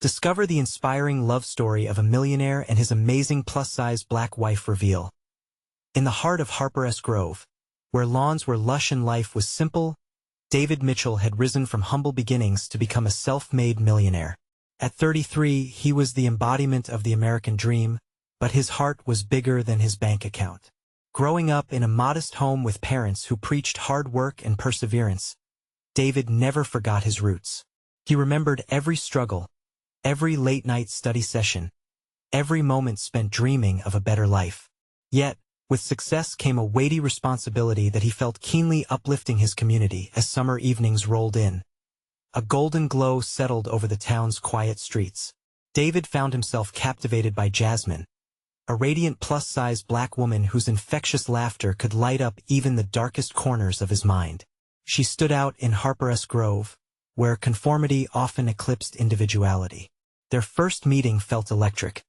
Discover the inspiring love story of a millionaire and his amazing plus-size black wife reveal. In the heart of Harper Grove, where lawns were lush and life was simple, David Mitchell had risen from humble beginnings to become a self-made millionaire. At 33, he was the embodiment of the American dream, but his heart was bigger than his bank account. Growing up in a modest home with parents who preached hard work and perseverance, David never forgot his roots. He remembered every struggle, every late-night study session, every moment spent dreaming of a better life. Yet, with success came a weighty responsibility that he felt keenly uplifting his community as summer evenings rolled in. A golden glow settled over the town's quiet streets. David found himself captivated by Jasmine, a radiant plus-size black woman whose infectious laughter could light up even the darkest corners of his mind. She stood out in Harper Grove, where conformity often eclipsed individuality. Their first meeting felt electric.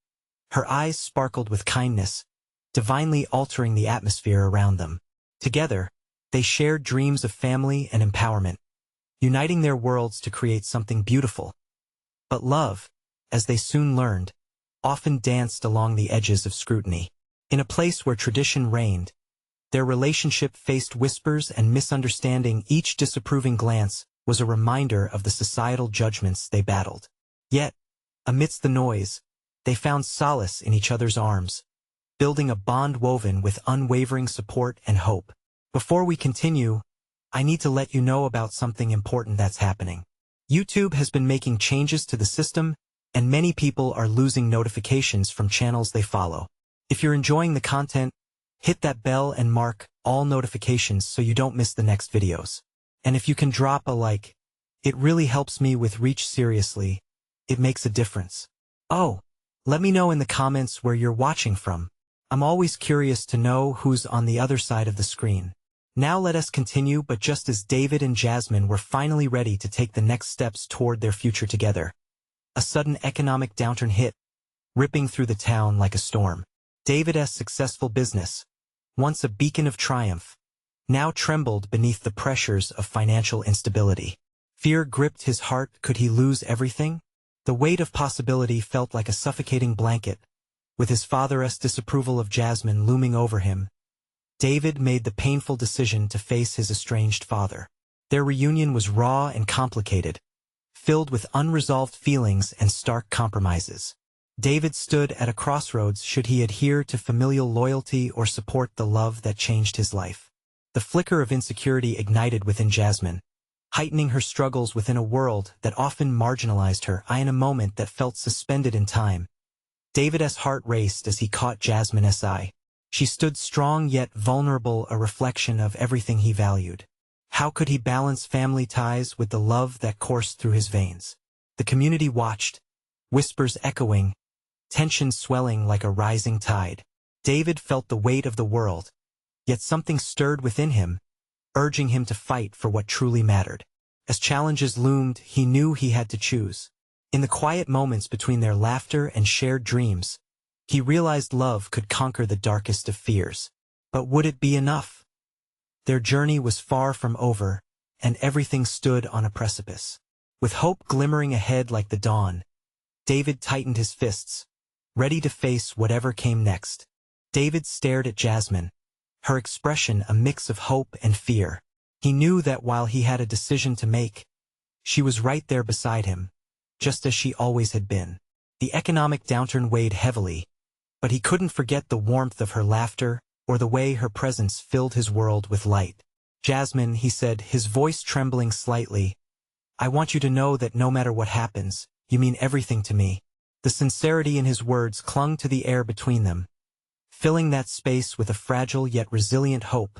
Her eyes sparkled with kindness, divinely altering the atmosphere around them. Together, they shared dreams of family and empowerment, uniting their worlds to create something beautiful. But love, as they soon learned, often danced along the edges of scrutiny. In a place where tradition reigned, their relationship faced whispers and misunderstanding. Each disapproving glance was a reminder of the societal judgments they battled. Yet, amidst the noise, they found solace in each other's arms, building a bond woven with unwavering support and hope. Before we continue, I need to let you know about something important that's happening. YouTube has been making changes to the system, and many people are losing notifications from channels they follow. If you're enjoying the content, hit that bell and mark all notifications so you don't miss the next videos. And if you can drop a like, it really helps me with reach. Seriously, it makes a difference. Oh, let me know in the comments where you're watching from. I'm always curious to know who's on the other side of the screen. Now let us continue. But just as David and Jasmine were finally ready to take the next steps toward their future together, a sudden economic downturn hit, ripping through the town like a storm. David's successful business, once a beacon of triumph, now trembled beneath the pressures of financial instability. Fear gripped his heart. Could he lose everything? The weight of possibility felt like a suffocating blanket. With his father's disapproval of Jasmine looming over him, David made the painful decision to face his estranged father. Their reunion was raw and complicated, filled with unresolved feelings and stark compromises. David stood at a crossroads. Should he adhere to familial loyalty or support the love that changed his life? The flicker of insecurity ignited within Jasmine, heightening her struggles within a world that often marginalized her. In a moment that felt suspended in time, David's heart raced as he caught Jasmine's eye. She stood strong yet vulnerable, a reflection of everything he valued. How could he balance family ties with the love that coursed through his veins? The community watched, whispers echoing, tension swelling like a rising tide. David felt the weight of the world, yet something stirred within him, urging him to fight for what truly mattered. As challenges loomed, he knew he had to choose. In the quiet moments between their laughter and shared dreams, he realized love could conquer the darkest of fears. But would it be enough? Their journey was far from over, and everything stood on a precipice. With hope glimmering ahead like the dawn, David tightened his fists, ready to face whatever came next. David stared at Jasmine, her expression a mix of hope and fear. He knew that while he had a decision to make, she was right there beside him, just as she always had been. The economic downturn weighed heavily, but he couldn't forget the warmth of her laughter or the way her presence filled his world with light. Jasmine, he said, his voice trembling slightly, I want you to know that no matter what happens, you mean everything to me. The sincerity in his words clung to the air between them, filling that space with a fragile yet resilient hope.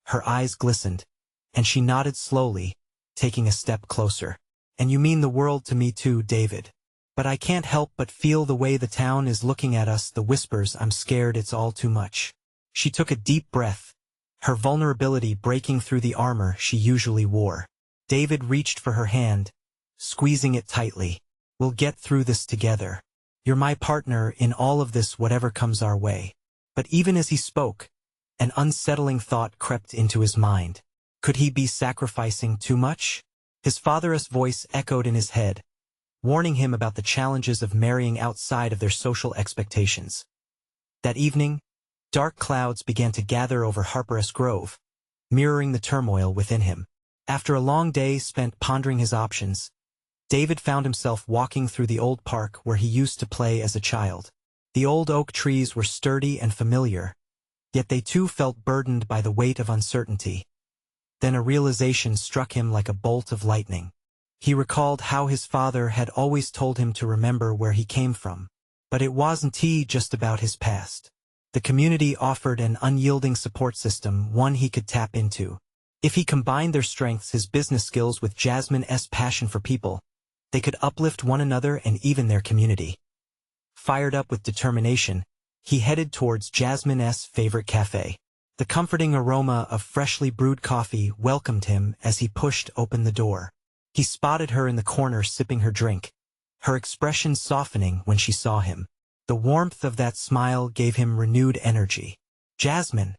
Her eyes glistened, and she nodded slowly, taking a step closer. And you mean the world to me too, David. But I can't help but feel the way the town is looking at us, the whispers. I'm scared it's all too much. She took a deep breath, her vulnerability breaking through the armor she usually wore. David reached for her hand, squeezing it tightly. We'll get through this together. You're my partner in all of this, whatever comes our way. But even as he spoke, an unsettling thought crept into his mind. Could he be sacrificing too much? His father's voice echoed in his head, warning him about the challenges of marrying outside of their social expectations. That evening, dark clouds began to gather over Harper's Grove, mirroring the turmoil within him. After a long day spent pondering his options, David found himself walking through the old park where he used to play as a child. The old oak trees were sturdy and familiar, yet they too felt burdened by the weight of uncertainty. Then a realization struck him like a bolt of lightning. He recalled how his father had always told him to remember where he came from. But it wasn't just about his past. The community offered an unyielding support system, one he could tap into. If he combined their strengths, his business skills, with Jasmine's passion for people, they could uplift one another and even their community. Fired up with determination, he headed towards Jasmine's favorite cafe. The comforting aroma of freshly brewed coffee welcomed him as he pushed open the door. He spotted her in the corner sipping her drink, her expression softening when she saw him. The warmth of that smile gave him renewed energy. "Jasmine!"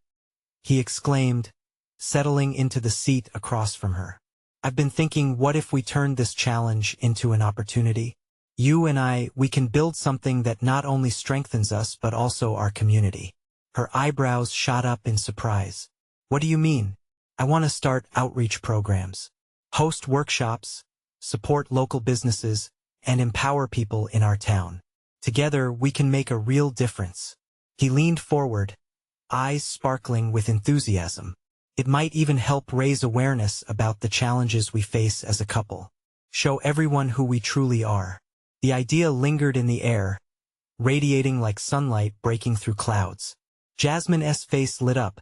he exclaimed, settling into the seat across from her. "I've been thinking, what if we turned this challenge into an opportunity? You and I, we can build something that not only strengthens us but also our community." Her eyebrows shot up in surprise. "What do you mean?" "I want to start outreach programs, host workshops, support local businesses, and empower people in our town. Together, we can make a real difference." He leaned forward, eyes sparkling with enthusiasm. "It might even help raise awareness about the challenges we face as a couple. Show everyone who we truly are." The idea lingered in the air, radiating like sunlight breaking through clouds. Jasmine's face lit up,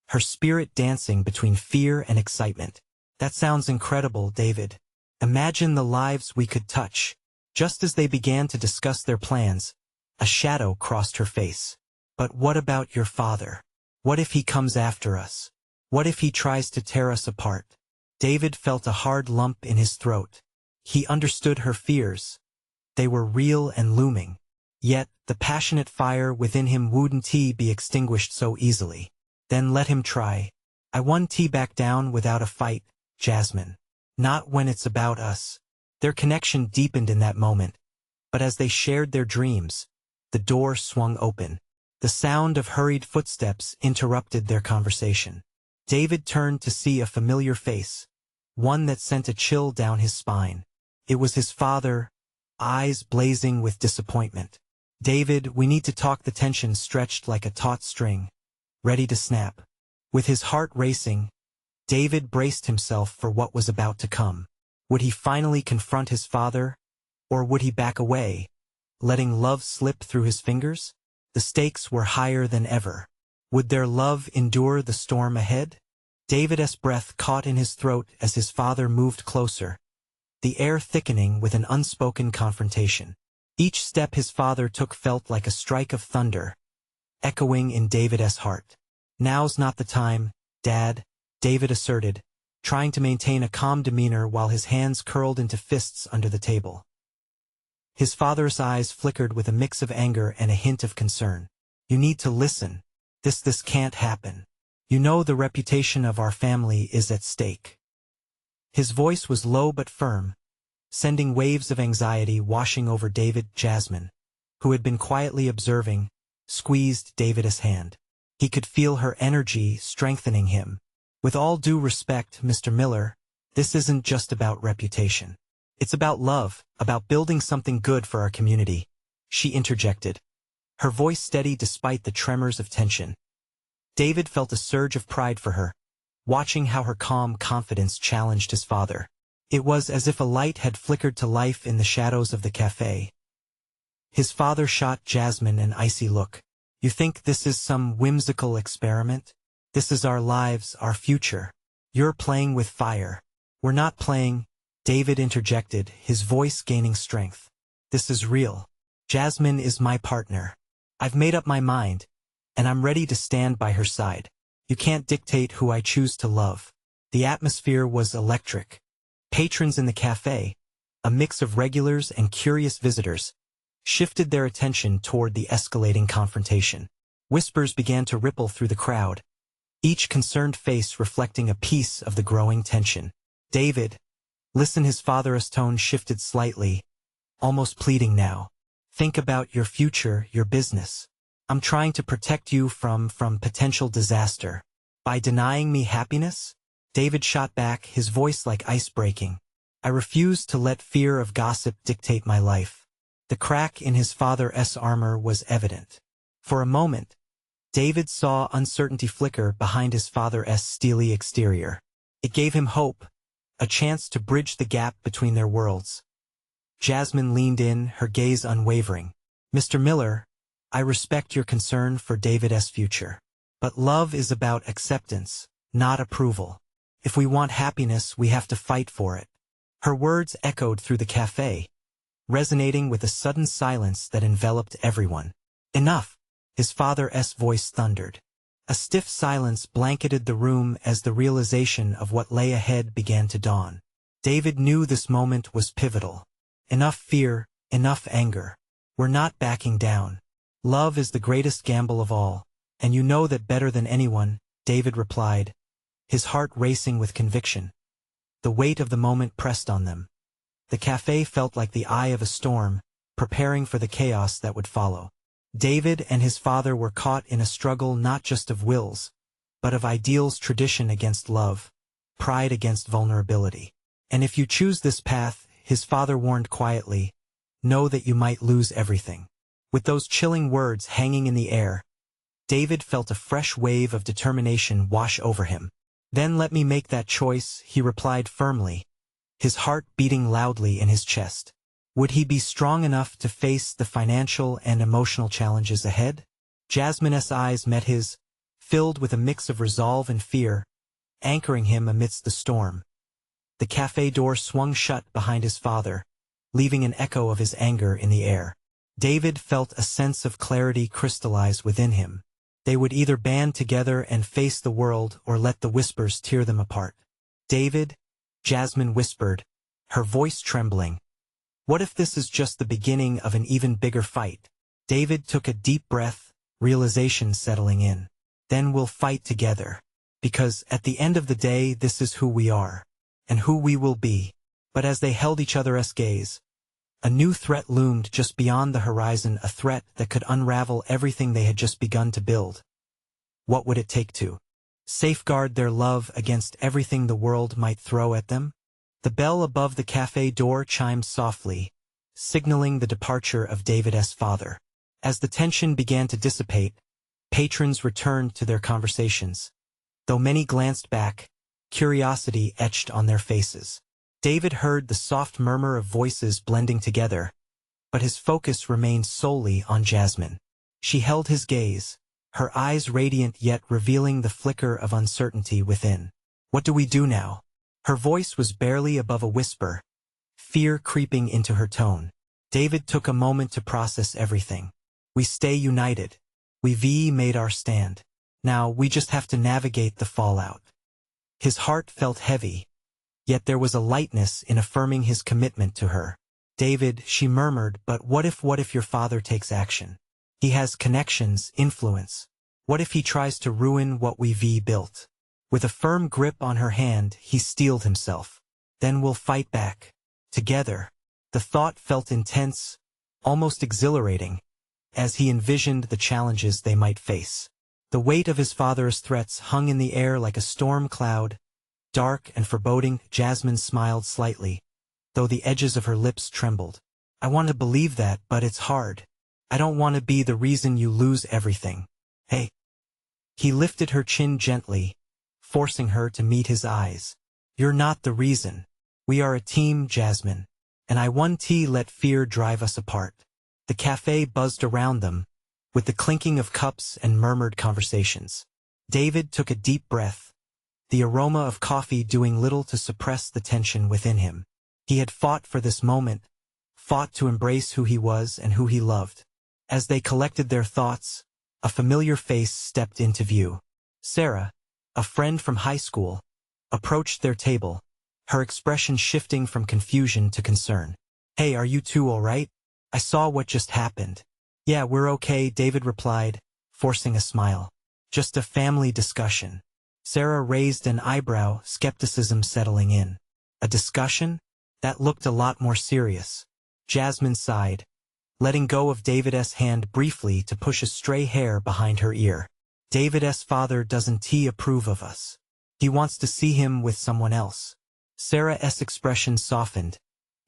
her spirit dancing between fear and excitement. "That sounds incredible, David. Imagine the lives we could touch." Just as they began to discuss their plans, a shadow crossed her face. "But what about your father? What if he comes after us? What if he tries to tear us apart?" David felt a hard lump in his throat. He understood her fears. They were real and looming. Yet, the passionate fire within him wouldn't be extinguished so easily. "Then let him try. I won't back down without a fight, Jasmine. Not when it's about us." Their connection deepened in that moment, but as they shared their dreams, the door swung open. The sound of hurried footsteps interrupted their conversation. David turned to see a familiar face, one that sent a chill down his spine. It was his father, eyes blazing with disappointment. "David, we need to talk." The tension stretched like a taut string, ready to snap. With his heart racing, David braced himself for what was about to come. Would he finally confront his father, or would he back away, letting love slip through his fingers? The stakes were higher than ever. Would their love endure the storm ahead? David's breath caught in his throat as his father moved closer, the air thickening with an unspoken confrontation. Each step his father took felt like a strike of thunder, echoing in David's heart. "Now's not the time, Dad," David asserted, trying to maintain a calm demeanor while his hands curled into fists under the table. His father's eyes flickered with a mix of anger and a hint of concern. "You need to listen. This can't happen. You know the reputation of our family is at stake." His voice was low but firm, sending waves of anxiety washing over David. Jasmine, who had been quietly observing, squeezed David's hand. He could feel her energy strengthening him. "With all due respect, Mr. Miller, this isn't just about reputation. It's about love, about building something good for our community," she interjected, her voice steady despite the tremors of tension. David felt a surge of pride for her, watching how her calm confidence challenged his father. It was as if a light had flickered to life in the shadows of the cafe. His father shot Jasmine an icy look. "You think this is some whimsical experiment? This is our lives, our future. You're playing with fire." "We're not playing," David interjected, his voice gaining strength. "This is real. Jasmine is my partner. I've made up my mind, and I'm ready to stand by her side. You can't dictate who I choose to love." The atmosphere was electric. Patrons in the cafe, a mix of regulars and curious visitors, shifted their attention toward the escalating confrontation. Whispers began to ripple through the crowd, each concerned face reflecting a piece of the growing tension. "David, listen." His father's tone shifted slightly, almost pleading now. Think about your future, your business. I'm trying to protect you from potential disaster. By denying me happiness? David shot back, his voice like ice breaking. I refuse to let fear of gossip dictate my life. The crack in his father's armor was evident. For a moment, David saw uncertainty flicker behind his father's steely exterior. It gave him hope, a chance to bridge the gap between their worlds. Jasmine leaned in, her gaze unwavering. Mr. Miller, I respect your concern for David's future. But love is about acceptance, not approval. If we want happiness, we have to fight for it. Her words echoed through the cafe, resonating with a sudden silence that enveloped everyone. Enough, his father's voice thundered. A stiff silence blanketed the room as the realization of what lay ahead began to dawn. David knew this moment was pivotal. Enough fear, enough anger. We're not backing down. Love is the greatest gamble of all, and you know that better than anyone, David replied, his heart racing with conviction. The weight of the moment pressed on them. The cafe felt like the eye of a storm, preparing for the chaos that would follow. David and his father were caught in a struggle not just of wills, but of ideals, tradition against love, pride against vulnerability. And if you choose this path, his father warned quietly, know that you might lose everything. With those chilling words hanging in the air, David felt a fresh wave of determination wash over him. Then let me make that choice, he replied firmly, his heart beating loudly in his chest. Would he be strong enough to face the financial and emotional challenges ahead? Jasmine's eyes met his, filled with a mix of resolve and fear, anchoring him amidst the storm. The cafe door swung shut behind his father, leaving an echo of his anger in the air. David felt a sense of clarity crystallize within him. They would either band together and face the world or let the whispers tear them apart. David, Jasmine whispered, her voice trembling. What if this is just the beginning of an even bigger fight? David took a deep breath, realization settling in. Then we'll fight together. Because at the end of the day, this is who we are. And who we will be. But as they held each other's gaze, a new threat loomed just beyond the horizon, a threat that could unravel everything they had just begun to build. What would it take to safeguard their love against everything the world might throw at them? The bell above the cafe door chimed softly, signaling the departure of David's father. As the tension began to dissipate, patrons returned to their conversations. Though many glanced back, curiosity etched on their faces. David heard the soft murmur of voices blending together, but his focus remained solely on Jasmine. She held his gaze, her eyes radiant yet revealing the flicker of uncertainty within. What do we do now? Her voice was barely above a whisper, fear creeping into her tone. David took a moment to process everything. We stay united. We made our stand. Now we just have to navigate the fallout. His heart felt heavy, yet there was a lightness in affirming his commitment to her. David, she murmured, but what if your father takes action? He has connections, influence. What if he tries to ruin what we've built? With a firm grip on her hand, he steeled himself. Then we'll fight back. Together. The thought felt intense, almost exhilarating, as he envisioned the challenges they might face. The weight of his father's threats hung in the air like a storm cloud, dark and foreboding. Jasmine smiled slightly, though the edges of her lips trembled. I want to believe that, but it's hard. I don't want to be the reason you lose everything. Hey. He lifted her chin gently, forcing her to meet his eyes. You're not the reason. We are a team, Jasmine, and I won't let fear drive us apart. The cafe buzzed around them, with the clinking of cups and murmured conversations. David took a deep breath, the aroma of coffee doing little to suppress the tension within him. He had fought for this moment, fought to embrace who he was and who he loved. As they collected their thoughts, a familiar face stepped into view. Sarah, a friend from high school, approached their table, her expression shifting from confusion to concern. Hey, are you two all right? I saw what just happened. Yeah, we're okay, David replied, forcing a smile. Just a family discussion. Sarah raised an eyebrow, skepticism settling in. A discussion? That looked a lot more serious. Jasmine sighed, letting go of David's hand briefly to push a stray hair behind her ear. David's father doesn't approve of us. He wants to see him with someone else. Sarah's expression softened,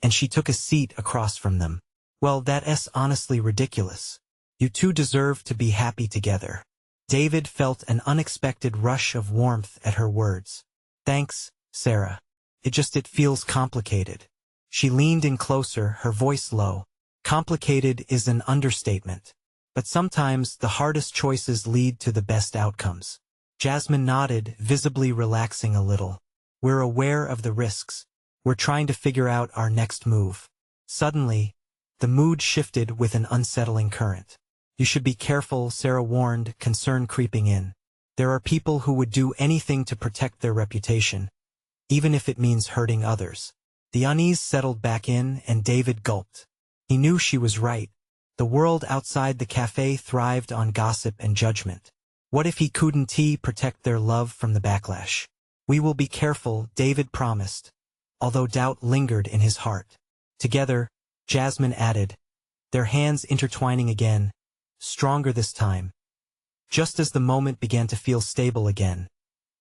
and she took a seat across from them. Well, that's honestly ridiculous. You two deserve to be happy together. David felt an unexpected rush of warmth at her words. Thanks, Sarah. It feels complicated. She leaned in closer, her voice low. Complicated is an understatement. But sometimes the hardest choices lead to the best outcomes. Jasmine nodded, visibly relaxing a little. We're aware of the risks. We're trying to figure out our next move. Suddenly, the mood shifted with an unsettling current. You should be careful, Sarah warned, concern creeping in. There are people who would do anything to protect their reputation, even if it means hurting others. The unease settled back in, and David gulped. He knew she was right. The world outside the cafe thrived on gossip and judgment. What if he couldn't protect their love from the backlash? We will be careful, David promised, although doubt lingered in his heart. Together, Jasmine added, their hands intertwining again, stronger this time. Just as the moment began to feel stable again,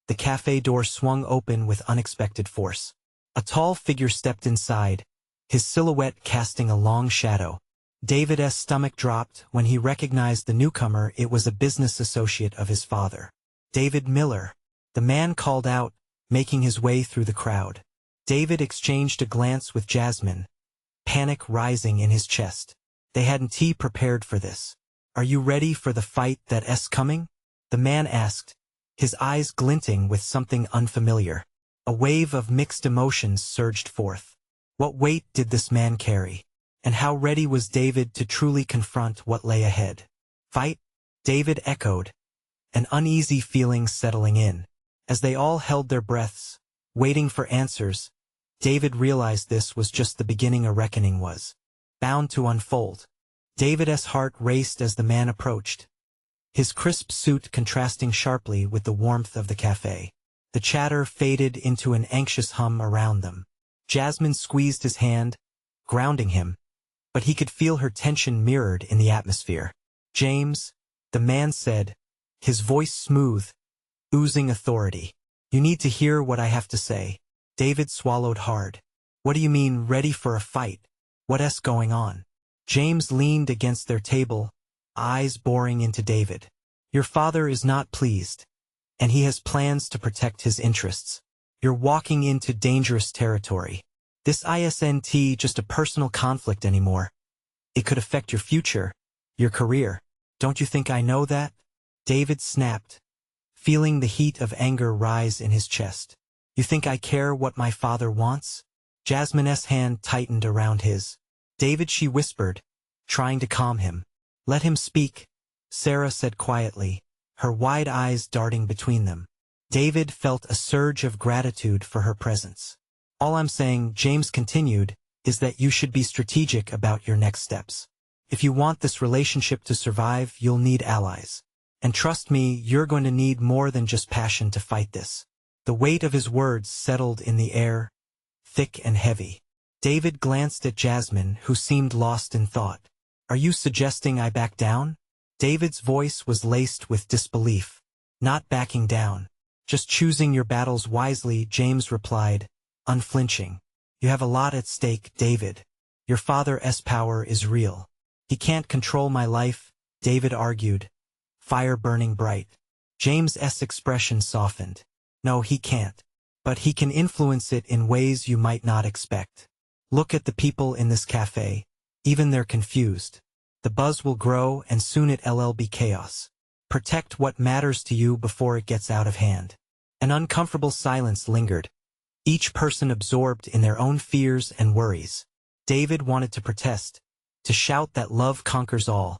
the cafe door swung open with unexpected force. A tall figure stepped inside, his silhouette casting a long shadow. David's stomach dropped when he recognized the newcomer. It was a business associate of his father. David Miller. The man called out, making his way through the crowd. David exchanged a glance with Jasmine, panic rising in his chest. They hadn't prepared for this. Are you ready for the fight that's coming? The man asked, his eyes glinting with something unfamiliar. A wave of mixed emotions surged forth. What weight did this man carry? And how ready was David to truly confront what lay ahead? Fight? David echoed, an uneasy feeling settling in. As they all held their breaths, waiting for answers, David realized this was just the beginning. A reckoning was bound to unfold. David's heart raced as the man approached, his crisp suit contrasting sharply with the warmth of the cafe. The chatter faded into an anxious hum around them. Jasmine squeezed his hand, grounding him, but he could feel her tension mirrored in the atmosphere. James, the man said, his voice smooth, oozing authority. You need to hear what I have to say. David swallowed hard. What do you mean, ready for a fight? What's going on? James leaned against their table, eyes boring into David. Your father is not pleased, and he has plans to protect his interests. You're walking into dangerous territory. This isn't just a personal conflict anymore. It could affect your future, your career. Don't you think I know that? David snapped, feeling the heat of anger rise in his chest. You think I care what my father wants? Jasmine's hand tightened around his. David, she whispered, trying to calm him. Let him speak, Sarah said quietly, her wide eyes darting between them. David felt a surge of gratitude for her presence. All I'm saying, James continued, is that you should be strategic about your next steps. If you want this relationship to survive, you'll need allies. And trust me, you're going to need more than just passion to fight this. The weight of his words settled in the air, thick and heavy. David glanced at Jasmine, who seemed lost in thought. Are you suggesting I back down? David's voice was laced with disbelief. Not backing down. Just choosing your battles wisely, James replied, unflinching. You have a lot at stake, David. Your father's power is real. He can't control my life, David argued, fire burning bright. James's expression softened. No, he can't. But he can influence it in ways you might not expect. Look at the people in this cafe. Even they're confused. The buzz will grow, and soon it'll be chaos. Protect what matters to you before it gets out of hand. An uncomfortable silence lingered, each person absorbed in their own fears and worries. David wanted to protest, to shout that love conquers all.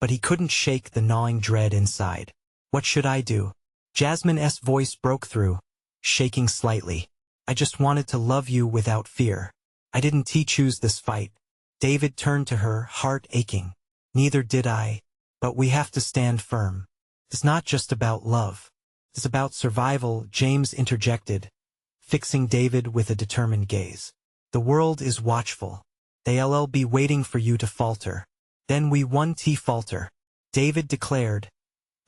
But he couldn't shake the gnawing dread inside. What should I do? Jasmine's voice broke through, shaking slightly. I just wanted to love you without fear. I didn't choose this fight. David turned to her, heart aching. Neither did I. But we have to stand firm. It's not just about love. It's about survival, James interjected, fixing David with a determined gaze. The world is watchful. They'll be waiting for you to falter. Then we won't falter, David declared,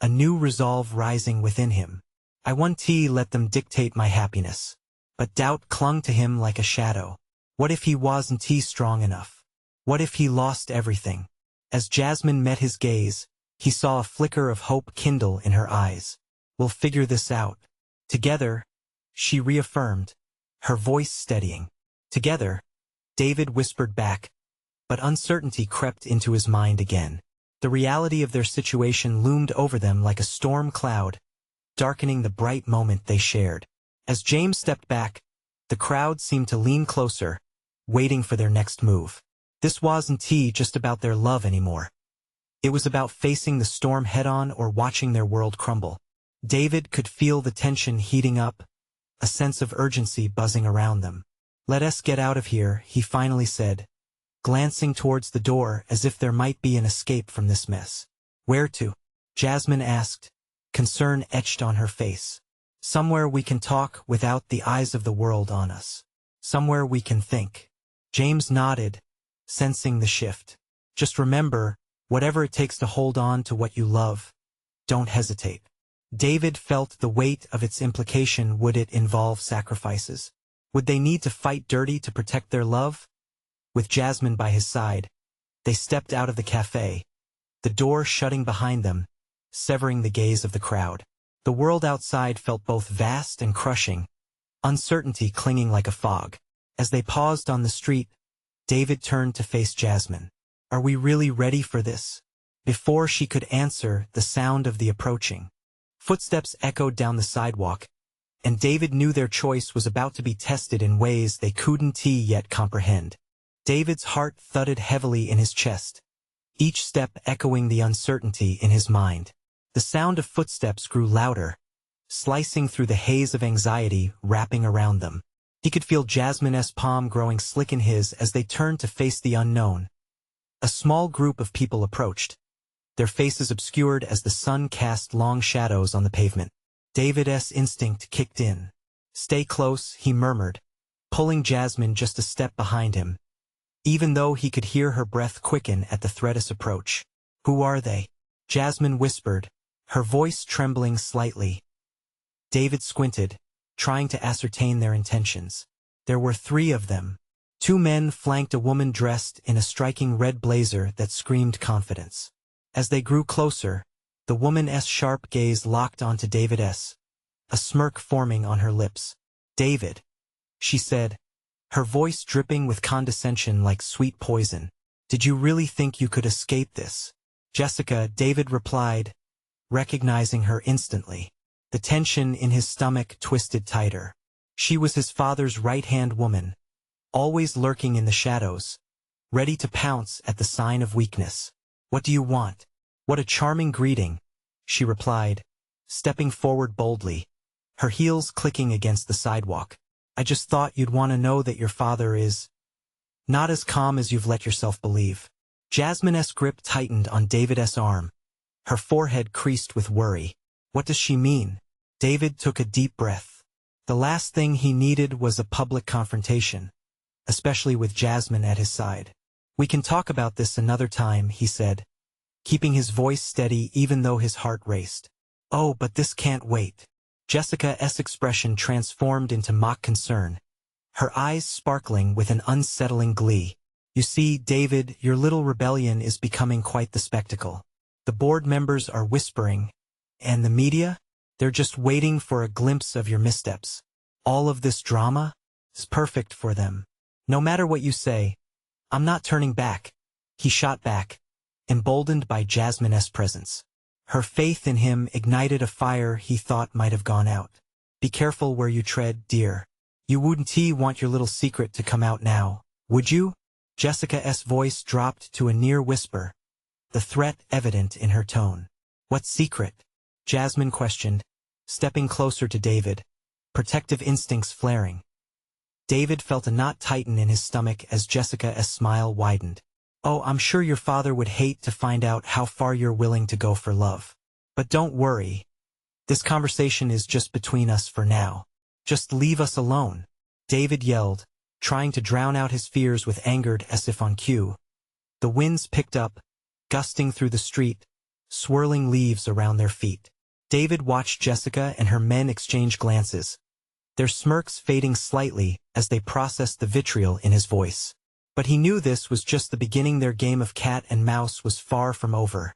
a new resolve rising within him. I won't let them dictate my happiness. But doubt clung to him like a shadow. What if he wasn't strong enough? What if he lost everything? As Jasmine met his gaze, he saw a flicker of hope kindle in her eyes. We'll figure this out. Together, she reaffirmed, her voice steadying. Together, David whispered back, but uncertainty crept into his mind again. The reality of their situation loomed over them like a storm cloud, darkening the bright moment they shared. As James stepped back, the crowd seemed to lean closer, waiting for their next move. This wasn't just about their love anymore. It was about facing the storm head-on or watching their world crumble. David could feel the tension heating up, a sense of urgency buzzing around them. Let us get out of here, he finally said, glancing towards the door as if there might be an escape from this mess. Where to? Jasmine asked, concern etched on her face. Somewhere we can talk without the eyes of the world on us. Somewhere we can think. James nodded, sensing the shift. Just remember, whatever it takes to hold on to what you love, don't hesitate. David felt the weight of its implication. Would it involve sacrifices? Would they need to fight dirty to protect their love? With Jasmine by his side, they stepped out of the cafe, the door shutting behind them, severing the gaze of the crowd. The world outside felt both vast and crushing, uncertainty clinging like a fog. As they paused on the street, David turned to face Jasmine. Are we really ready for this? Before she could answer, the sound of the approaching footsteps echoed down the sidewalk, and David knew their choice was about to be tested in ways they couldn't yet comprehend. David's heart thudded heavily in his chest, each step echoing the uncertainty in his mind. The sound of footsteps grew louder, slicing through the haze of anxiety wrapping around them. He could feel Jasmine's palm growing slick in his as they turned to face the unknown. A small group of people approached, their faces obscured as the sun cast long shadows on the pavement. David's instinct kicked in. Stay close, he murmured, pulling Jasmine just a step behind him, even though he could hear her breath quicken at the threateous approach. Who are they? Jasmine whispered, her voice trembling slightly. David squinted, trying to ascertain their intentions. There were 3 of them. 2 men flanked a woman dressed in a striking red blazer that screamed confidence. As they grew closer, the woman's sharp gaze locked onto David's, a smirk forming on her lips. David, she said, her voice dripping with condescension like sweet poison. Did you really think you could escape this? Jessica, David replied, recognizing her instantly. The tension in his stomach twisted tighter. She was his father's right-hand woman, always lurking in the shadows, ready to pounce at the sign of weakness. What do you want? What a charming greeting, she replied, stepping forward boldly, her heels clicking against the sidewalk. I just thought you'd want to know that your father is not as calm as you've let yourself believe. Jasmine's grip tightened on David's arm, her forehead creased with worry. What does she mean? David took a deep breath. The last thing he needed was a public confrontation, especially with Jasmine at his side. We can talk about this another time, he said, keeping his voice steady even though his heart raced. Oh, but this can't wait. Jessica's expression transformed into mock concern, her eyes sparkling with an unsettling glee. You see, David, your little rebellion is becoming quite the spectacle. The board members are whispering, and the media? They're just waiting for a glimpse of your missteps. All of this drama is perfect for them. No matter what you say, I'm not turning back. He shot back, emboldened by Jasmine's presence. Her faith in him ignited a fire he thought might have gone out. Be careful where you tread, dear. You wouldn't want your little secret to come out now, would you? Jessica's voice dropped to a near whisper, the threat evident in her tone. What secret? Jasmine questioned, stepping closer to David, protective instincts flaring. David felt a knot tighten in his stomach as Jessica's smile widened. Oh, I'm sure your father would hate to find out how far you're willing to go for love. But don't worry. This conversation is just between us for now. Just leave us alone. David yelled, trying to drown out his fears with anger as if on cue. The winds picked up, gusting through the street, swirling leaves around their feet. David watched Jessica and her men exchange glances, their smirks fading slightly as they processed the vitriol in his voice. But he knew this was just the beginning. Their game of cat and mouse was far from over.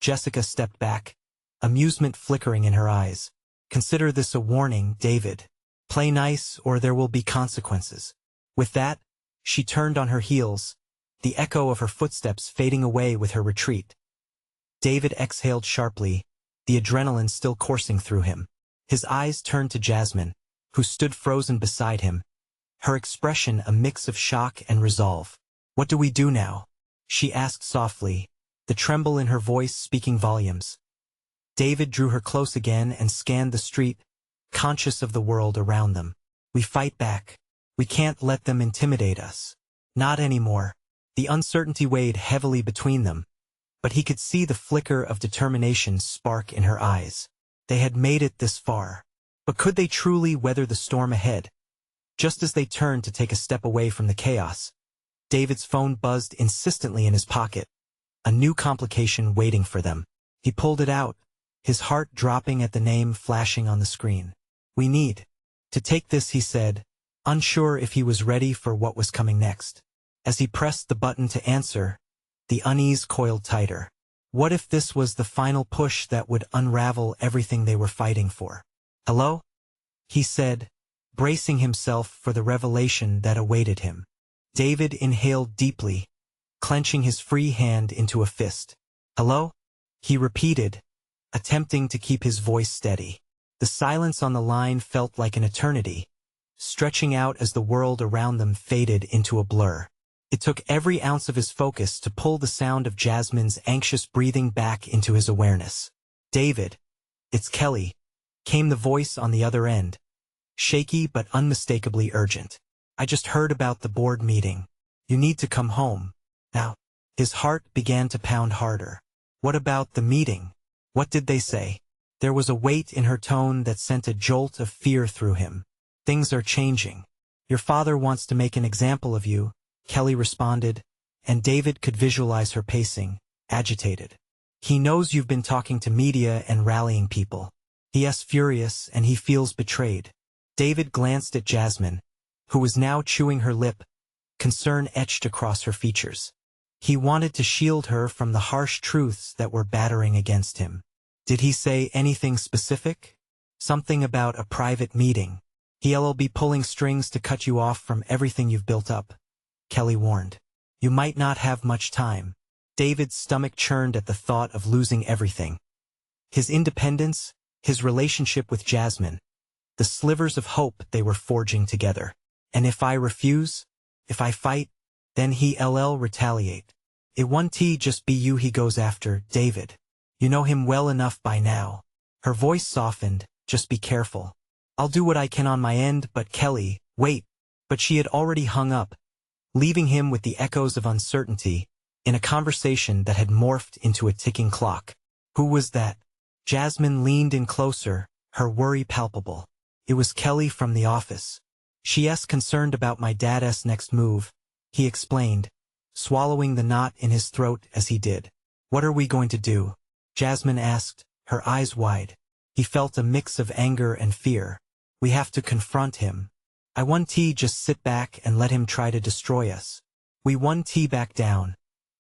Jessica stepped back, amusement flickering in her eyes. "Consider this a warning, David. Play nice or there will be consequences." With that, she turned on her heels, the echo of her footsteps fading away with her retreat. David exhaled sharply, the adrenaline still coursing through him. His eyes turned to Jasmine, who stood frozen beside him, her expression a mix of shock and resolve. "What do we do now?" she asked softly, the tremble in her voice speaking volumes. David drew her close again and scanned the street, conscious of the world around them. "We fight back. We can't let them intimidate us. Not anymore." The uncertainty weighed heavily between them, but he could see the flicker of determination spark in her eyes. They had made it this far. But could they truly weather the storm ahead? Just as they turned to take a step away from the chaos, David's phone buzzed insistently in his pocket, a new complication waiting for them. He pulled it out, his heart dropping at the name flashing on the screen. "We need to take this," he said, unsure if he was ready for what was coming next. As he pressed the button to answer, the unease coiled tighter. What if this was the final push that would unravel everything they were fighting for? "Hello?" he said, bracing himself for the revelation that awaited him. David inhaled deeply, clenching his free hand into a fist. "Hello?" he repeated, attempting to keep his voice steady. The silence on the line felt like an eternity, stretching out as the world around them faded into a blur. It took every ounce of his focus to pull the sound of Jasmine's anxious breathing back into his awareness. "David, it's Kelly," came the voice on the other end, shaky but unmistakably urgent. "I just heard about the board meeting. You need to come home now." His heart began to pound harder. "What about the meeting? What did they say?" There was a weight in her tone that sent a jolt of fear through him. "Things are changing. Your father wants to make an example of you," Kelly responded, and David could visualize her pacing, agitated. "He knows you've been talking to media and rallying people. He is furious and he feels betrayed." David glanced at Jasmine, who was now chewing her lip, concern etched across her features. He wanted to shield her from the harsh truths that were battering against him. "Did he say anything specific? Something about a private meeting? He'll be pulling strings to cut you off from everything you've built up," Kelly warned. "You might not have much time." David's stomach churned at the thought of losing everything. His independence, his relationship with Jasmine, the slivers of hope they were forging together. "And if I refuse? If I fight? Then he'll retaliate. It won't just be you he goes after, David. You know him well enough by now." Her voice softened. "Just be careful. I'll do what I can on my end." "But Kelly, wait." But she had already hung up, leaving him with the echoes of uncertainty, in a conversation that had morphed into a ticking clock. "Who was that?" Jasmine leaned in closer, her worry palpable. "It was Kelly from the office. She's concerned about my dad's next move," he explained, swallowing the knot in his throat as he did. "What are we going to do?" Jasmine asked, her eyes wide. He felt a mix of anger and fear. "We have to confront him. I won't just sit back and let him try to destroy us." "We won't back down,"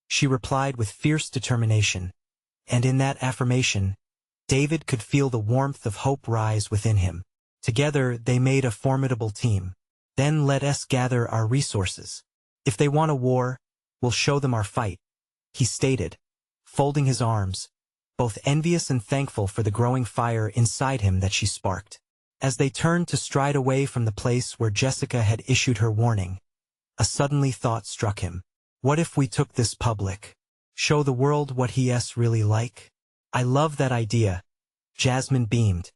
she replied with fierce determination, and in that affirmation, David could feel the warmth of hope rise within him. Together they made a formidable team. "Then let us gather our resources. If they want a war, we'll show them our fight," he stated, folding his arms, both envious and thankful for the growing fire inside him that she sparked. As they turned to stride away from the place where Jessica had issued her warning, a suddenly thought struck him. What if we took this public? Show the world what he's really like? "I love that idea." Jasmine beamed,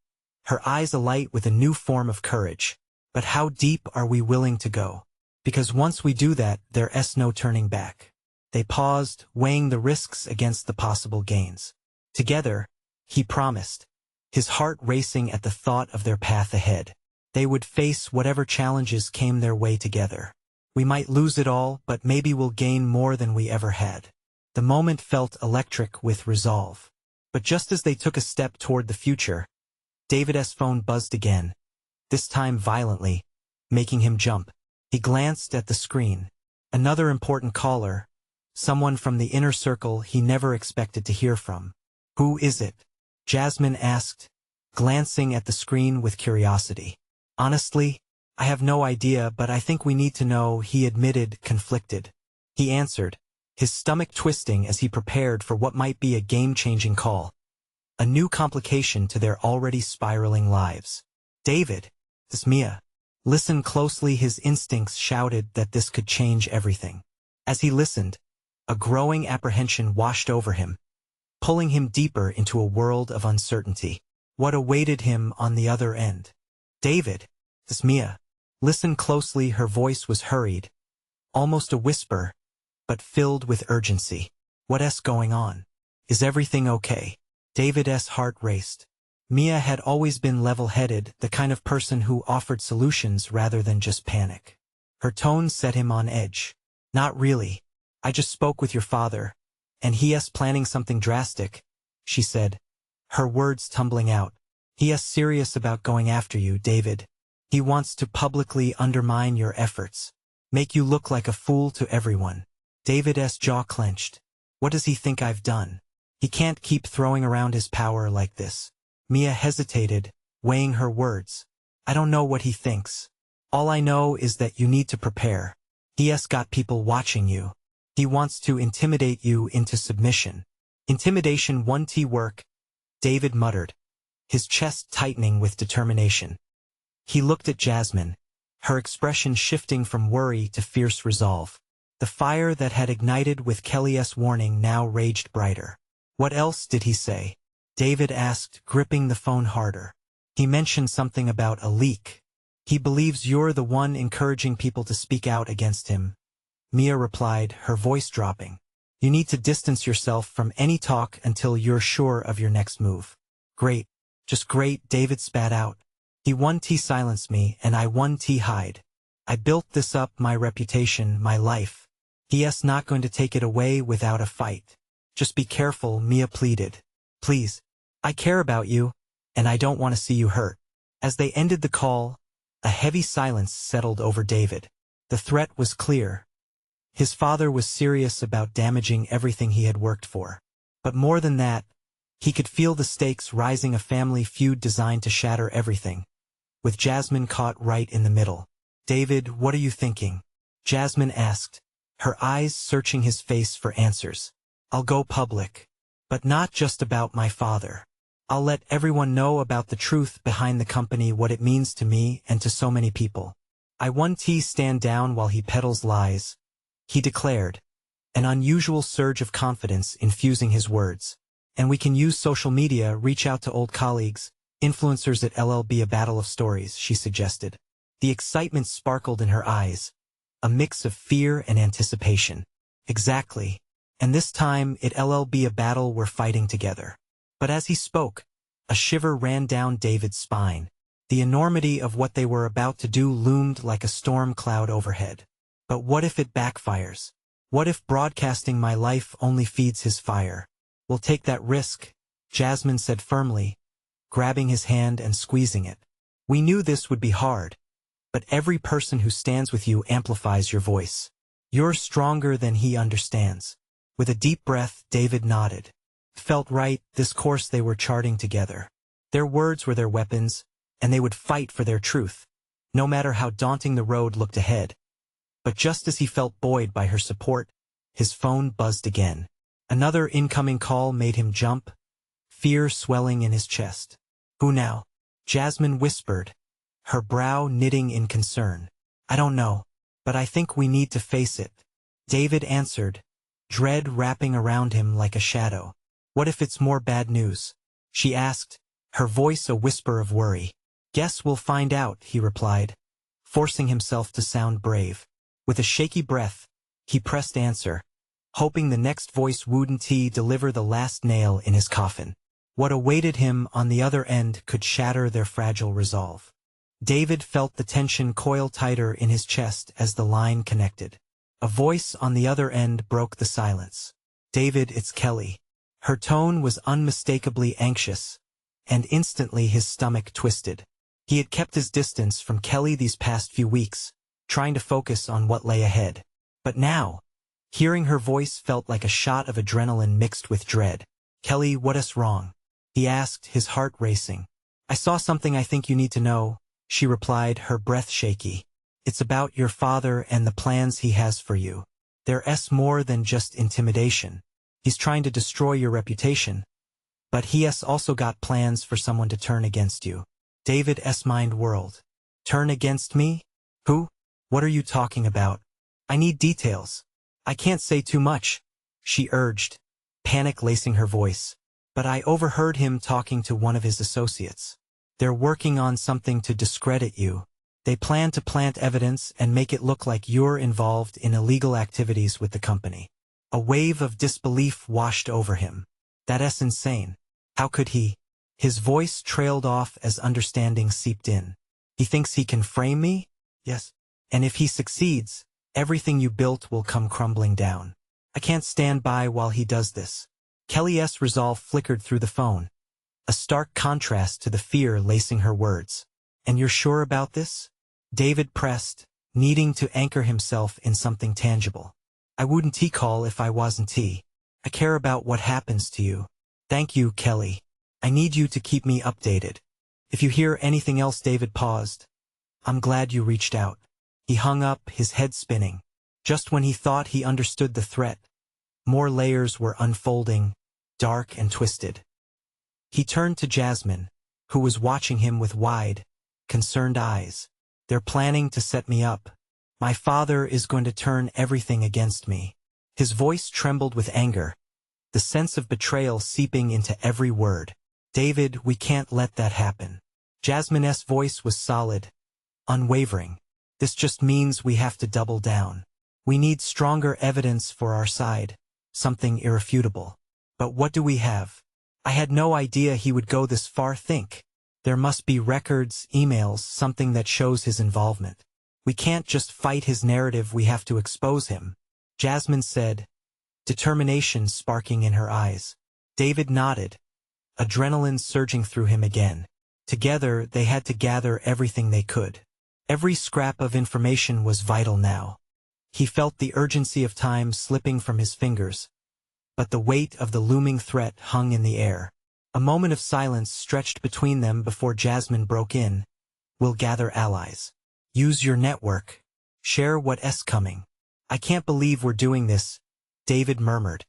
her eyes alight with a new form of courage. "But how deep are we willing to go? Because once we do that, there's no turning back." They paused, weighing the risks against the possible gains. "Together," he promised, his heart racing at the thought of their path ahead. They would face whatever challenges came their way together. We might lose it all, but maybe we'll gain more than we ever had. The moment felt electric with resolve. But just as they took a step toward the future, David's phone buzzed again, this time violently, making him jump. He glanced at the screen. Another important caller, someone from the inner circle he never expected to hear from. "Who is it?" Jasmine asked, glancing at the screen with curiosity. "Honestly, I have no idea, but I think we need to know," he admitted, conflicted. He answered, his stomach twisting as he prepared for what might be a game-changing call. A new complication to their already spiraling lives. "David, this Mia." Listen closely, his instincts shouted that this could change everything. As he listened, a growing apprehension washed over him, pulling him deeper into a world of uncertainty. What awaited him on the other end? "David, this Mia." Listen closely, her voice was hurried, almost a whisper, but filled with urgency. "What's going on? Is everything okay?" David's heart raced. Mia had always been level-headed, the kind of person who offered solutions rather than just panic. Her tone set him on edge. "Not really. I just spoke with your father, and he's planning something drastic," she said, her words tumbling out. "He's serious about going after you, David. He wants to publicly undermine your efforts, make you look like a fool to everyone." David's jaw clenched. "What does he think I've done? He can't keep throwing around his power like this." Mia hesitated, weighing her words. "I don't know what he thinks. All I know is that you need to prepare. He's got people watching you. He wants to intimidate you into submission." "Intimidation won't work," David muttered, his chest tightening with determination. He looked at Jasmine, her expression shifting from worry to fierce resolve. The fire that had ignited with Kelly's warning now raged brighter. "What else did he say?" David asked, gripping the phone harder. "He mentioned something about a leak. He believes you're the one encouraging people to speak out against him," Mia replied, her voice dropping. "You need to distance yourself from any talk until you're sure of your next move." "Great. Just great," David spat out. "He won't silence me, and I won't hide. I built this up, my reputation, my life. He's not going to take it away without a fight." "Just be careful," Mia pleaded. "Please. I care about you, and I don't want to see you hurt." As they ended the call, a heavy silence settled over David. The threat was clear. His father was serious about damaging everything he had worked for. But more than that, he could feel the stakes rising, a family feud designed to shatter everything, with Jasmine caught right in the middle. "David, what are you thinking?" Jasmine asked, her eyes searching his face for answers. "I'll go public. But not just about my father. I'll let everyone know about the truth behind the company, what it means to me and to so many people. I won't stand down while he peddles lies," he declared, an unusual surge of confidence infusing his words. "And we can use social media, reach out to old colleagues, influencers at LLB, a battle of stories," she suggested. The excitement sparkled in her eyes, a mix of fear and anticipation. "Exactly. And this time it'll be a battle we're fighting together." But as he spoke, a shiver ran down David's spine. The enormity of what they were about to do loomed like a storm cloud overhead. But what if it backfires? What if broadcasting my life only feeds his fire? "We'll take that risk," Jasmine said firmly, grabbing his hand and squeezing it. "We knew this would be hard, but every person who stands with you amplifies your voice. You're stronger than he understands." With a deep breath, David nodded. Felt right, this course they were charting together. Their words were their weapons, and they would fight for their truth, no matter how daunting the road looked ahead. But just as he felt buoyed by her support, his phone buzzed again. Another incoming call made him jump, fear swelling in his chest. "Who now?" Jasmine whispered, her brow knitting in concern. "I don't know, but I think we need to face it," David answered, dread wrapping around him like a shadow. "What if it's more bad news?" she asked, her voice a whisper of worry. "Guess we'll find out," he replied, forcing himself to sound brave. With a shaky breath, he pressed answer, hoping the next voice wouldn't deliver the last nail in his coffin. What awaited him on the other end could shatter their fragile resolve. David felt the tension coil tighter in his chest as the line connected. A voice on the other end broke the silence. "David, it's Kelly." Her tone was unmistakably anxious, and instantly his stomach twisted. He had kept his distance from Kelly these past few weeks, trying to focus on what lay ahead. But now, hearing her voice felt like a shot of adrenaline mixed with dread. "Kelly, what is wrong?" he asked, his heart racing. "I saw something I think you need to know," she replied, her breath shaky. "It's about your father and the plans he has for you. There's more than just intimidation. He's trying to destroy your reputation. But he has also got plans for someone to turn against you." David's mind whirled. "Turn against me? Who? What are you talking about? I need details." "I can't say too much," she urged, panic lacing her voice. "But I overheard him talking to one of his associates. They're working on something to discredit you. They plan to plant evidence and make it look like you're involved in illegal activities with the company." A wave of disbelief washed over him. "That's insane. How could he?" His voice trailed off as understanding seeped in. "He thinks he can frame me?" "Yes. And if he succeeds, everything you built will come crumbling down. I can't stand by while he does this." Kelly's resolve flickered through the phone, a stark contrast to the fear lacing her words. "And you're sure about this?" David pressed, needing to anchor himself in something tangible. "I wouldn't call if I wasn't. I care about what happens to you." "Thank you, Kelly. I need you to keep me updated. If you hear anything else." David paused. "I'm glad you reached out." He hung up, his head spinning. Just when he thought he understood the threat, more layers were unfolding, dark and twisted. He turned to Jasmine, who was watching him with wide, concerned eyes. "They're planning to set me up. My father is going to turn everything against me." His voice trembled with anger, the sense of betrayal seeping into every word. "David, we can't let that happen." Jasmine's voice was solid, unwavering. "This just means we have to double down. We need stronger evidence for our side, something irrefutable." "But what do we have?" "I had no idea he would go this far. Think. There must be records, emails, something that shows his involvement. We can't just fight his narrative, we have to expose him," Jasmine said, determination sparking in her eyes. David nodded, adrenaline surging through him again. Together, they had to gather everything they could. Every scrap of information was vital now. He felt the urgency of time slipping from his fingers, but the weight of the looming threat hung in the air. A moment of silence stretched between them before Jasmine broke in. "We'll gather allies. Use your network. Share what's coming." "I can't believe we're doing this," David murmured,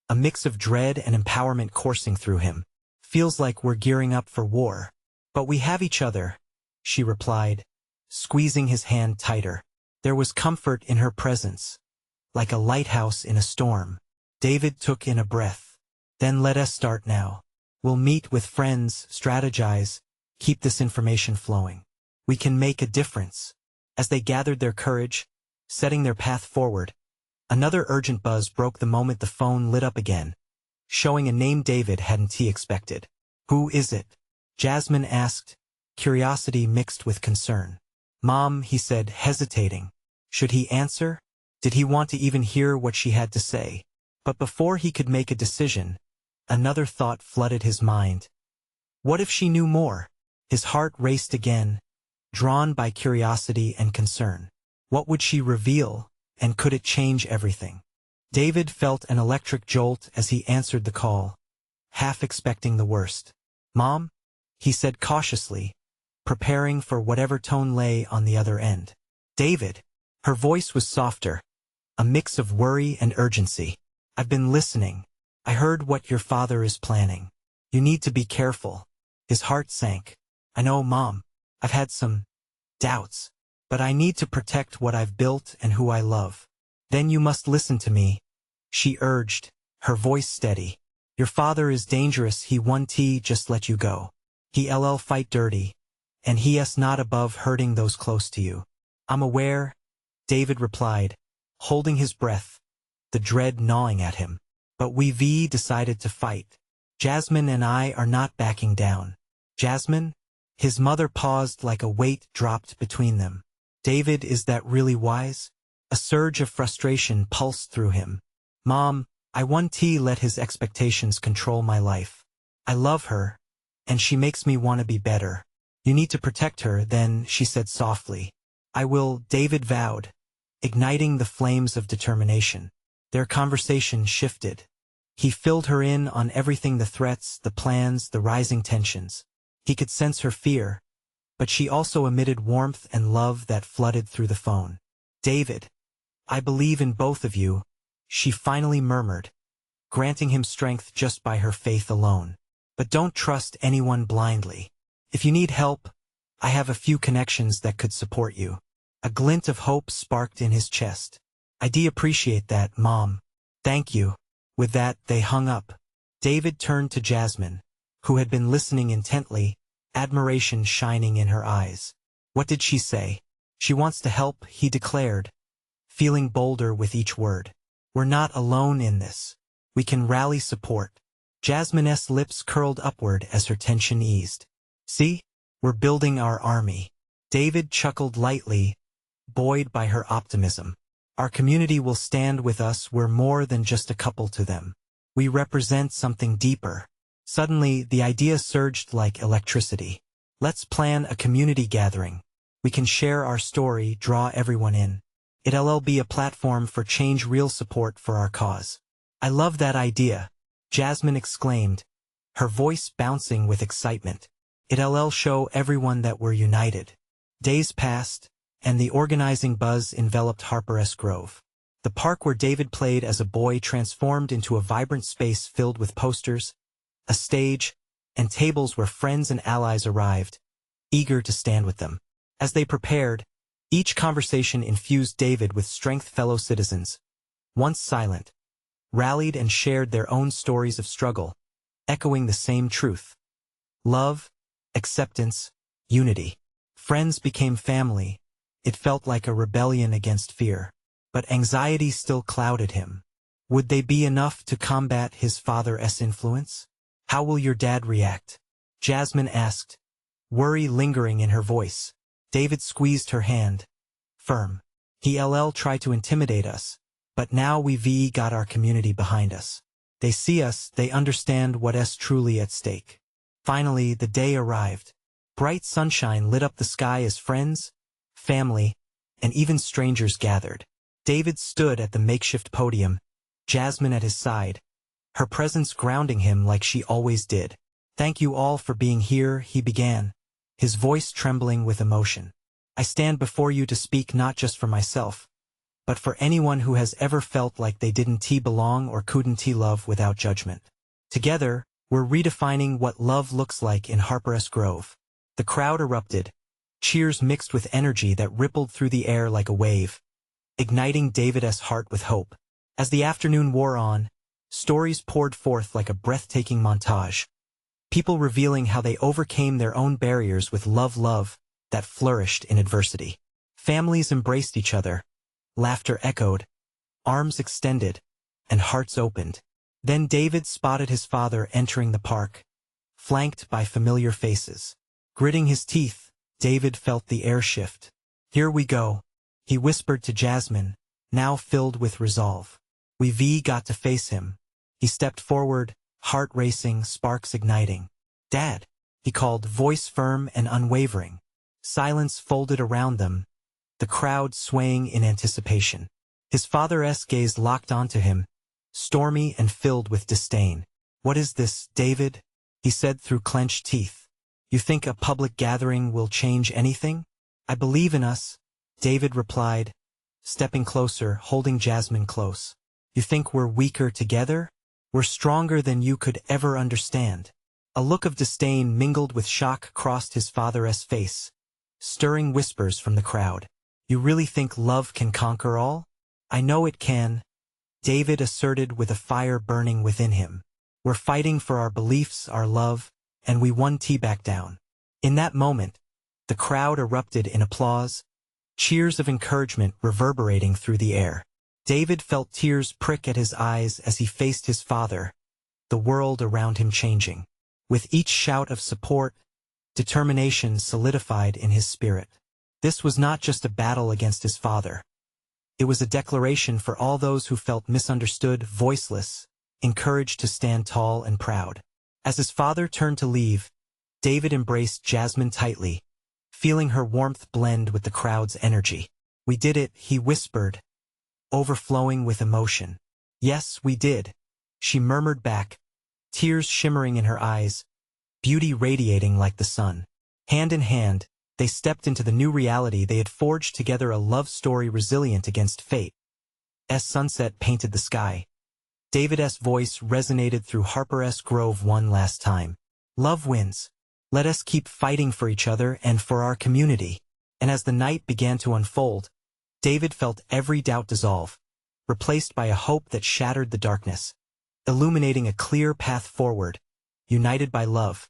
a mix of dread and empowerment coursing through him. "Feels like we're gearing up for war." "But we have each other," she replied, squeezing his hand tighter. There was comfort in her presence, like a lighthouse in a storm. David took in a breath. "Then let us start now. We'll meet with friends, strategize, keep this information flowing. We can make a difference." As they gathered their courage, setting their path forward, another urgent buzz broke the moment the phone lit up again, showing a name David hadn't expected. "Who is it?" Jasmine asked, curiosity mixed with concern. "Mom," he said, hesitating. Should he answer? Did he want to even hear what she had to say? But before he could make a decision, another thought flooded his mind. What if she knew more? His heart raced again, drawn by curiosity and concern. What would she reveal, and could it change everything? David felt an electric jolt as he answered the call, half expecting the worst. "Mom?" he said cautiously, preparing for whatever tone lay on the other end. "David." Her voice was softer, a mix of worry and urgency. "I've been listening. I heard what your father is planning. You need to be careful." His heart sank. "I know, Mom. I've had some doubts. But I need to protect what I've built and who I love." "Then you must listen to me," she urged, her voice steady. "Your father is dangerous. He won't just let you go. He'll fight dirty, and he's not above hurting those close to you." "I'm aware," David replied, holding his breath, the dread gnawing at him. "But we've decided to fight. Jasmine and I are not backing down." "Jasmine?" His mother paused like a weight dropped between them. David, is that really wise? A surge of frustration pulsed through him. Mom, I won't let his expectations control my life. I love her, and she makes me want to be better. You need to protect her, then, she said softly. I will, David vowed, igniting the flames of determination. Their conversation shifted. He filled her in on everything, the threats, the plans, the rising tensions. He could sense her fear, but she also emitted warmth and love that flooded through the phone. David, I believe in both of you, she finally murmured, granting him strength just by her faith alone. But don't trust anyone blindly. If you need help, I have a few connections that could support you. A glint of hope sparked in his chest. I do appreciate that, Mom. Thank you. With that, they hung up. David turned to Jasmine, who had been listening intently, admiration shining in her eyes. What did she say? She wants to help, he declared, feeling bolder with each word. We're not alone in this. We can rally support. Jasmine's lips curled upward as her tension eased. See? We're building our army. David chuckled lightly, buoyed by her optimism. Our community will stand with us. We're more than just a couple to them. We represent something deeper. Suddenly, the idea surged like electricity. Let's plan a community gathering. We can share our story, draw everyone in. It'll be a platform for change, real support for our cause. I love that idea, Jasmine exclaimed, her voice bouncing with excitement. It'll show everyone that we're united. Days passed, and the organizing buzz enveloped Harper's Grove. The park where David played as a boy transformed into a vibrant space filled with posters, a stage, and tables where friends and allies arrived, eager to stand with them. As they prepared, each conversation infused David with strength. Fellow citizens, once silent, rallied and shared their own stories of struggle, echoing the same truth. Love, acceptance, unity. Friends became family. It felt like a rebellion against fear. But anxiety still clouded him. Would they be enough to combat his father's influence? How will your dad react? Jasmine asked, worry lingering in her voice. David squeezed her hand. Firm. He'll try to intimidate us, but now we've got our community behind us. They see us, they understand what's truly at stake. Finally, the day arrived. Bright sunshine lit up the sky as friends, family, and even strangers gathered. David stood at the makeshift podium, Jasmine at his side, her presence grounding him like she always did. Thank you all for being here, he began, his voice trembling with emotion. I stand before you to speak not just for myself, but for anyone who has ever felt like they didn't belong or couldn't love without judgment. Together, we're redefining what love looks like in Harper's Grove. The crowd erupted, cheers mixed with energy that rippled through the air like a wave, igniting David's heart with hope. As the afternoon wore on, stories poured forth like a breathtaking montage, people revealing how they overcame their own barriers with love that flourished in adversity. Families embraced each other, laughter echoed, arms extended, and hearts opened. Then David spotted his father entering the park, flanked by familiar faces. Gritting his teeth, David felt the air shift. Here we go, he whispered to Jasmine, now filled with resolve. We've got to face him. He stepped forward, heart racing, sparks igniting. Dad, he called, voice firm and unwavering. Silence folded around them, the crowd swaying in anticipation. His father's gaze locked onto him, stormy and filled with disdain. What is this, David? He said through clenched teeth. You think a public gathering will change anything? I believe in us, David replied, stepping closer, holding Jasmine close. You think we're weaker together? We're stronger than you could ever understand. A look of disdain mingled with shock crossed his father's face, stirring whispers from the crowd. You really think love can conquer all? I know it can, David asserted with a fire burning within him. We're fighting for our beliefs, our love, and we won't back down. In that moment, the crowd erupted in applause, cheers of encouragement reverberating through the air. David felt tears prick at his eyes as he faced his father, the world around him changing. With each shout of support, determination solidified in his spirit. This was not just a battle against his father. It was a declaration for all those who felt misunderstood, voiceless, encouraged to stand tall and proud. As his father turned to leave, David embraced Jasmine tightly, feeling her warmth blend with the crowd's energy. "We did it," he whispered, overflowing with emotion. "Yes, we did," she murmured back, tears shimmering in her eyes, beauty radiating like the sun. Hand in hand, they stepped into the new reality. They had forged together a love story resilient against fate. As sunset painted the sky, David's voice resonated through Harper's Grove one last time. "Love wins. Let us keep fighting for each other and for our community." And as the night began to unfold, David felt every doubt dissolve, replaced by a hope that shattered the darkness, illuminating a clear path forward, united by love.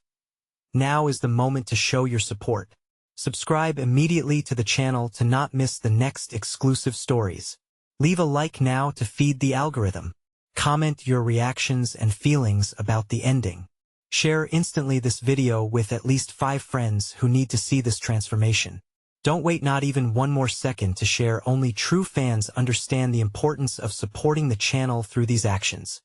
Now is the moment to show your support. Subscribe immediately to the channel to not miss the next exclusive stories. Leave a like now to feed the algorithm. Comment your reactions and feelings about the ending. Share instantly this video with at least 5 friends who need to see this transformation. Don't wait not even one more second to share. Only true fans understand the importance of supporting the channel through these actions.